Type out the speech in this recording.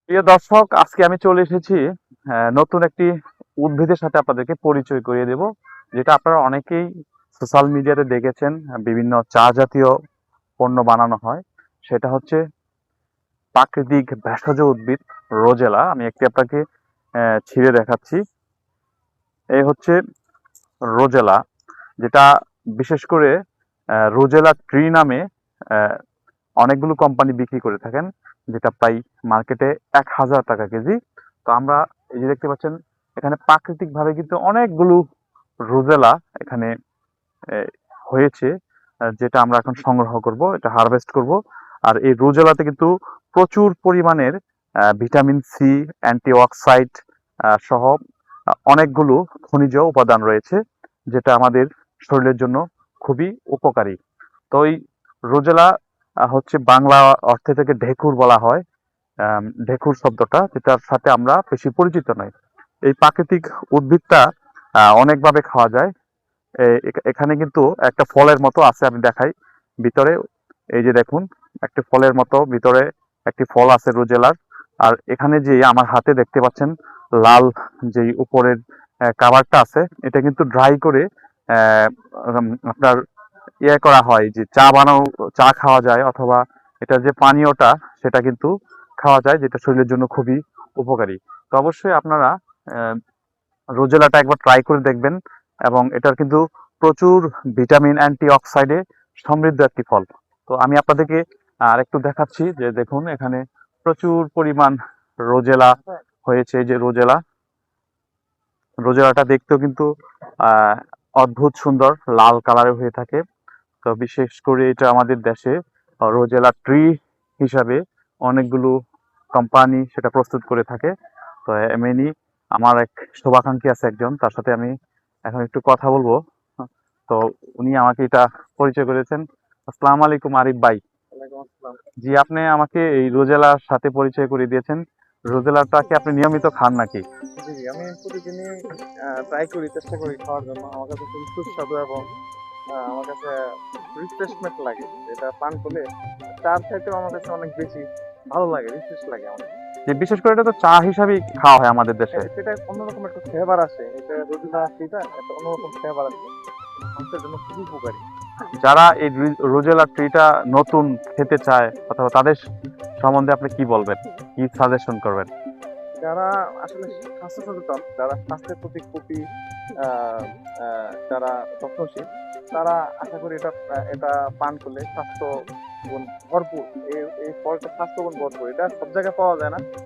প্রিয় দর্শক, আজকে আমি চলে এসেছি নতুন একটি উদ্ভিদের সাথে আপনাদেরকে পরিচয় করিয়ে দেব, যেটা আপনারা অনেকেই সোশ্যাল মিডিয়াতে দেখেছেন। বিভিন্ন চা জাতীয় পণ্য বানানো হয়। সেটা হচ্ছে প্রাকৃতিক ভেষজ উদ্ভিদ রোজেলা। আমি একটি আপনাকে ছিঁড়ে দেখাচ্ছি। এই হচ্ছে রোজেলা, যেটা বিশেষ করে রোজেলা ট্রি নামে আহ, অনেকগুলো কোম্পানি বিক্রি করে থাকেন, যেটা প্রায় মার্কেটে 1,000 টাকা কেজি। তো আমরা এই যে দেখতে পাচ্ছেন, এখানে প্রাকৃতিক ভাবে কিন্তু অনেকগুলো রোজেলা এখানে আহ, হয়েছে, যেটা আমরা এখন সংগ্রহ করব, এটা হারভেস্ট করব। আর এই রোজেলাতে কিন্তু প্রচুর পরিমাণের ভিটামিন সি, অ্যান্টিঅক্সাইড সহ অনেকগুলো খনিজ উপাদান রয়েছে, যেটা আমাদের শরীরের জন্য খুবই উপকারী। তো এই রোজেলা হচ্ছে বাংলা অর্থে থেকে ঢেকুর বলা হয়। ঢেকুর শব্দটা, যেটার সাথে আমরা বেশি পরিচিত নই। এই প্রাকৃতিক উদ্ভিদটা অনেকভাবে খাওয়া যায়। এখানে কিন্তু একটা ফলের মতো আছে, আমি দেখাই ভিতরে। এই যে দেখুন, একটা ফলের মতো ভিতরে একটি ফল আছে রোজেলার। আর এখানে যে আমার হাতে দেখতে পাচ্ছেন লাল যে উপরের কাভারটা আছে, এটা কিন্তু ড্রাই করে আপনার করা হয়, যে চা বানানো, চা খাওয়া যায়, অথবা এটা যে পানীয়টা সেটা কিন্তু খাওয়া যায়, যেটা শরীরের জন্য খুবই উপকারী। তো অবশ্যই আপনারা আহ, রোজেলাটা একবার ট্রাই করে দেখবেন। এবং এটার কিন্তু প্রচুর ভিটামিন, অ্যান্টি অক্সাইডে সমৃদ্ধ একটি ফল। তো আমি আপনাদেরকে আর একটু দেখাচ্ছি, যে দেখুন এখানে প্রচুর পরিমাণ রোজেলা হয়েছে। এই যে রোজেলা, রোজেলাটা দেখতেও কিন্তু আহ অদ্ভুত সুন্দর লাল কালারের হয়ে থাকে। তো বিশেষ করে এটা আমাদের দেশে রোজেলা ট্রি হিসাবে অনেকগুলো কোম্পানি সেটা প্রস্তুত করে থাকে। তো এমনি আমার এক শুভাকাঙ্ক্ষী আছে একজন, তার সাথে আমি এখন একটু কথা বলবো। তো উনি আমাকে এটা পরিচয় করেছেন। আসসালামু আলাইকুম আরিফ ভাই। ওয়ালাইকুম আসসালাম। জি, আপনি আমাকে এই রোজেলার সাথে পরিচয় করে দিয়েছেন। রোজেলাটা কি আপনি নিয়মিত খান নাকি? জি, আমি প্রতিদিনই ট্রাই করি, চেষ্টা করি খাওয়ার জন্য। আমার কাছে খুবই সুস্বাদু এবং আমার কাছে রিফ্রেশমেন্ট লাগে। এটা পান করলে চা'র চাইতেও আমার কাছে অনেক বেশি ভালো লাগে, রিফ্রেশ লাগে আমার। যে বিশেষ করে এটা তো চা হিসাবেই খাওয়া হয় আমাদের দেশে। সেটা অন্যরকম একটা ফ্লেভার আসে। এটা রোজিনা টিটা একটা অন্যরকম ফ্লেভার আসে। মানুষের জন্য খুবই উপকারী। যারা এই রোজেলা ট্রিটা নতুন খেতে চায়, অথবা তাদের সম্বন্ধে আপনি কি বলবেন, কি সাজেশন করবেন? যারা আসলে স্বাস্থ্য সচেতন, যারা স্বাস্থ্যের প্রতি খুবই আহ, যারা যত্নশীল, তারা আশা করি এটা পান করলে স্বাস্থ্য গুণ ভরপুর। এই ফলটা স্বাস্থ্য গুণ ভরপুর। এটা সব জায়গায় পাওয়া যায় না,